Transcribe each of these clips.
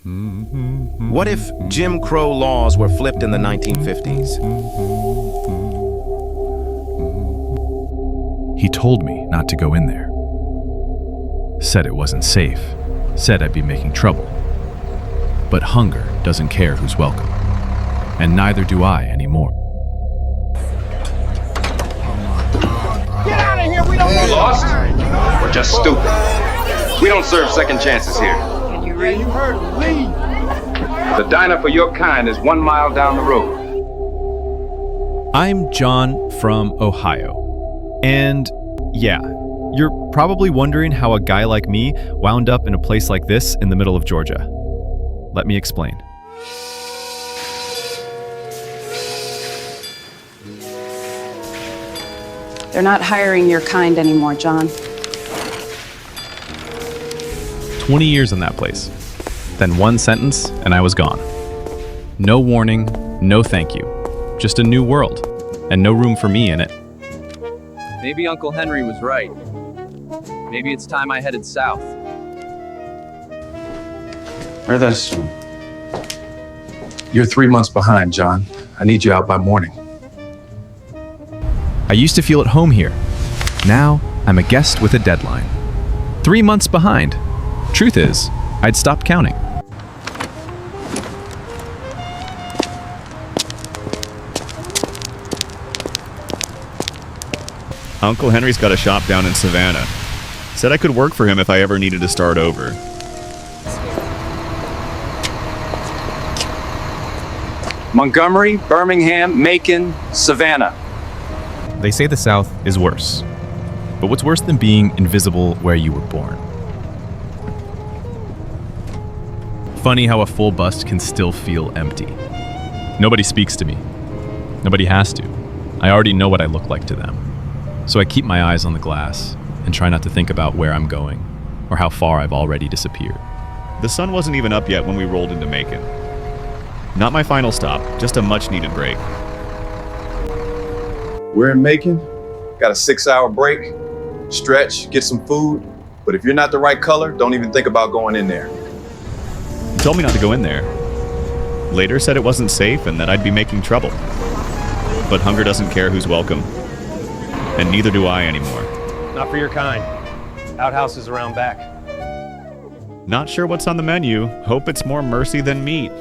What if Jim Crow laws were flipped in the 1950s? He told me not to go in there. Said it wasn't safe. Said I'd be making trouble. But hunger doesn't care who's welcome. And neither do I anymore. Get out of here! We don't You lost? Or just stupid? We don't serve second chances here. Can you read? You heard him. Leave. The diner for your kind is 1 mile down the road. I'm John from Ohio. And yeah, you're probably wondering how a guy like me wound up in a place like this in the middle of Georgia. Let me explain. They're not hiring your kind anymore, John. 20 years in that place. Then one sentence, and I was gone. No warning, no thank you. Just a new world, and no room for me in it. Maybe Uncle Henry was right. Maybe it's time I headed south. You're 3 months behind, John. I need you out by morning. I used to feel at home here. Now, I'm a guest with a deadline. 3 months behind. Truth is, I'd stopped counting. Uncle Henry's got a shop down in Savannah. Said I could work for him if I ever needed to start over. Montgomery, Birmingham, Macon, Savannah. They say the South is worse. But what's worse than being invisible where you were born? Funny how a full bust can still feel empty. Nobody speaks to me. Nobody has to. I already know what I look like to them. So I keep my eyes on the glass and try not to think about where I'm going or how far I've already disappeared. The sun wasn't even up yet when we rolled into Macon. Not my final stop, just a much-needed break. We're in Macon. Got a 6-hour break. Stretch, get some food. But if you're not the right color, don't even think about going in there. He told me not to go in there. Later said it wasn't safe and that I'd be making trouble. But hunger doesn't care who's welcome. And neither do I anymore. Not for your kind. Outhouse is around back. Not sure what's on the menu. Hope it's more mercy than meat.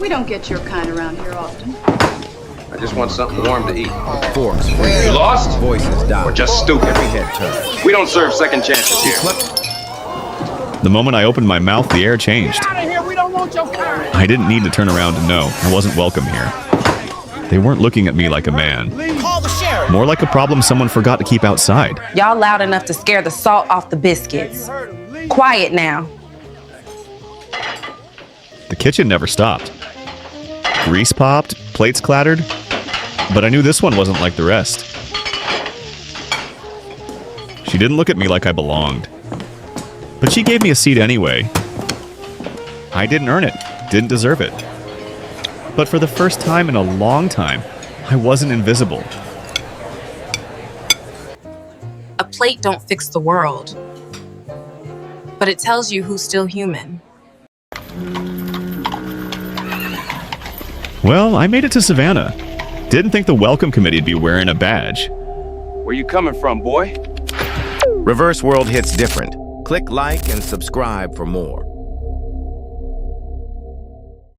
We don't get your kind around here often. I just want something warm to eat. Forks, You lost? voices die. Or just stupid? Every head turns. We don't serve second chances here. The moment I opened my mouth, the air changed. Get out of here! We don't want your kind. I didn't need to turn around to know I wasn't welcome here. They weren't looking at me like a man. Call the sheriff. More like a problem someone forgot to keep outside. Y'all loud enough to scare the salt off the biscuits. Quiet now. The kitchen never stopped. Grease popped, plates clattered, but I knew this one wasn't like the rest. She didn't look at me like I belonged. But she gave me a seat anyway. I didn't earn it, didn't deserve it. But for the first time in a long time, I wasn't invisible. A plate don't fix the world, but it tells you who's still human. Well, I made it to Savannah. Didn't think the welcome committee'd be wearing a badge. Where you coming from, boy? Reverse World hits different. Click like and subscribe for more.